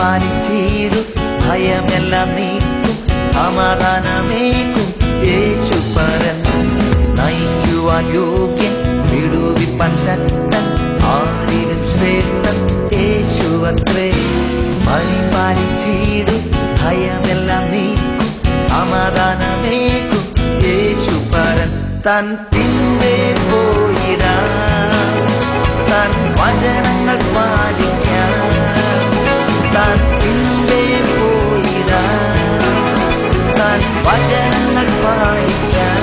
പരിപാലിച്ചിടും, ഭയമെല്ലാം നീക്കും, സമാധാനമേക്കും യേശുപരൻ. നയിക്കുവാൻ യോഗ്യൻ, വിടുവിപ്പാൻ ശക്തൻ, ആരിലും ശ്രേഷ്ഠൻ യേശുവത്രേ. പരിപാലിച്ചിടും, ഭയമെല്ലാം നീക്കും, സമാധാനമേക്കും യേശുപരൻ. തൻ പിൻപേ പോയിടാം, തൻ വചനങ്ങൾ പാലിക്കാം. തൻ പിൻപേ പോയിടാം, തൻ വചനങ്ങൾ പാലിക്കാം.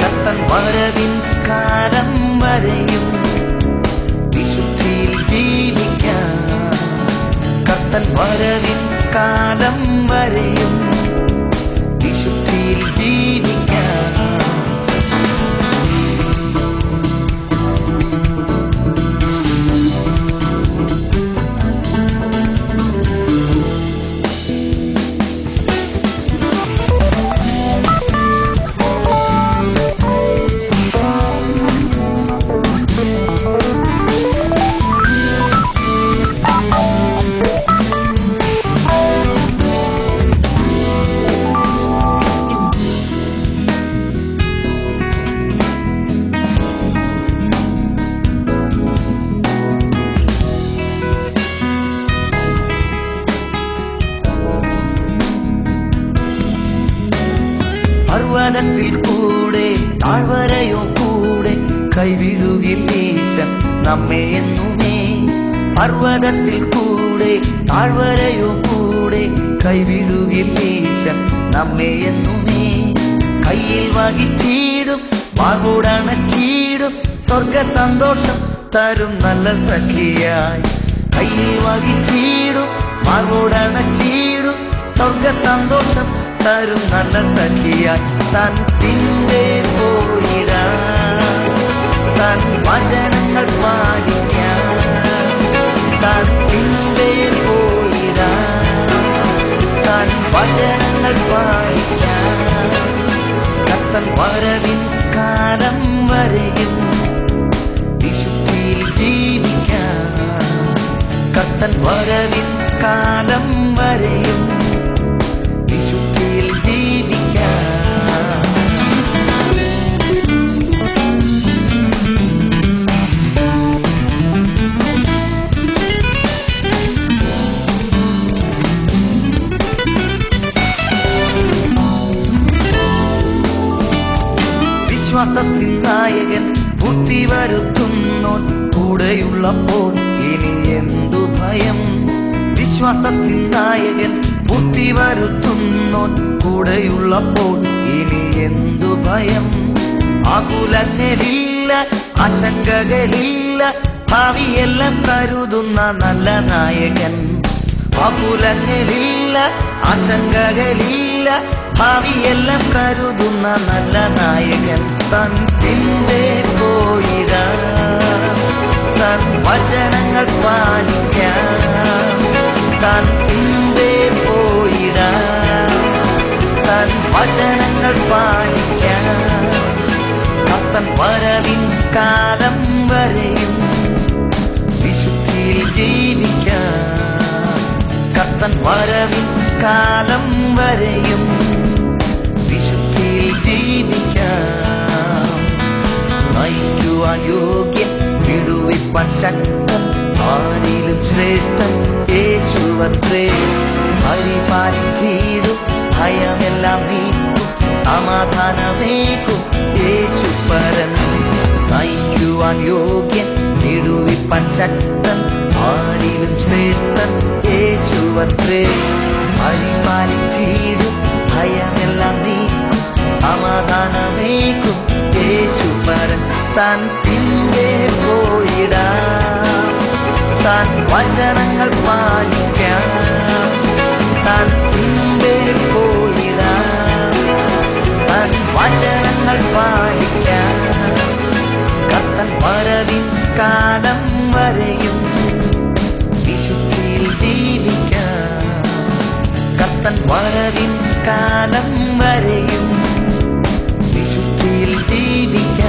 കർത്തൻ വരവിൻ കാലം വരെയും വിശുദ്ധിയിൽ ജീവിക്കാം. കർത്തൻ വരവിൻ കാലം വരെയും വിശുദ്ധിയിൽ ജീവിക്കാം. പർവ്വതത്തിൽ കൂടെ താഴ്വരയോ കൂടെ കൈവിടുകില്ലീശൻ നമ്മെ എന്നുമേ. പർവ്വതത്തിൽ കൂടെ താഴ്വരയോ കൂടെ കൈവിടുകില്ലീശൻ നമ്മെ എന്നുമേ. കയ്യിൽ വഹിച്ചിടും, വാൾകൂടണച്ചിടും, സ്വർഗ സന്തോഷം തരും നല്ല സഖിയായി. കയ്യിൽ വഹിച്ചിടും, വാൾകൂടണച്ചിടും, സ്വർഗ സന്തോഷം തരും നല്ല സഖിയായി. തൻ പിൻപേ പോയിടാം, തൻ വചനങ്ങൾ പാലിക്കാം. തൻ പിൻപേ പോയിടാം, തൻ വചനങ്ങൾ പാലിക്കാം. കർത്തൻ വരവിൻ കാലം വരെയും വിശുദ്ധിയിൽ ജീവിക്കാം. കർത്തൻ വരവിൻ കാലം വരെയും വിശുദ്ധിയിൽ ജീവിക്കാം. വിശ്വാസത്തിൻ നായകൻ ബുദ്ധി വരുത്തുന്നോൻ കൂടെയുള്ളപ്പോൾ ഇനി എന്തു ഭയം. വിശ്വാസത്തിൻ നായകൻ ബുദ്ധി വരുത്തുന്നോൻ കൂടെയുള്ളപ്പോൾ ഇനി എന്തു ഭയം. ആകുലങ്ങളില്ല, ആശങ്കകളില്ല, ഭാവിയെല്ലാം കരുതുന്ന നല്ല നായകൻ. ആകുലങ്ങളില്ല, ആശങ്കകളില്ല, ഭാവിയെല്ലാം കരുതുന്ന നല്ല നായകൻ. തൻ പിൻപേ പോയിടാം, തൻ വചനങ്ങൾ പാലിക്കാം. തൻ പിൻപേ പോയിടാം, തൻ വചനങ്ങൾ പാലിക്കാം. കർത്തൻ വരവിൻ കാലം വരെയും വിശുദ്ധിയിൽ ജീവിക്കാം. കർത്തൻ വരവിൻ കാലം വരെയും വിശുദ്ധിയിൽ ജീവിക്കാം. നയിക്കുവാൻ യോഗ്യൻ, വിടുവിപ്പാൻ ശക്തൻ, ആരിലും ശ്രേഷ്ഠൻ യേശുവത്രേ. പരിപാലിച്ചിടും, ഭയമെല്ലാം നീക്കും, സമാധാനമേക്കും യേശുപരൻ. നയിക്കുവാൻ യോഗ്യൻ, വിടുവിപ്പാൻ ശക്തൻ, ആരിലും ശ്രേഷ്ഠൻ യേശുവത്രേ. പരിപാലിച്ചിടും, ഭയമെല്ലാം നീക്കും, സമാധാനമേക്കും യേശുപരൻ. താൻ പിൻപേ പോയിടാം, താൻ വചനങ്ങൾ പാലിക്കാം. താൻ പിൻപേ പോയിടാം, താൻ വചനങ്ങൾ പാലിക്കാം. കർത്തൻ വരവിൻ കാലം വരെയും വിശുദ്ധിയിൽ ജീവിക്കാം. കർത്തൻ വരവിൻ കാലം വരെയും വിശുദ്ധിയിൽ ജീവിക്കാം.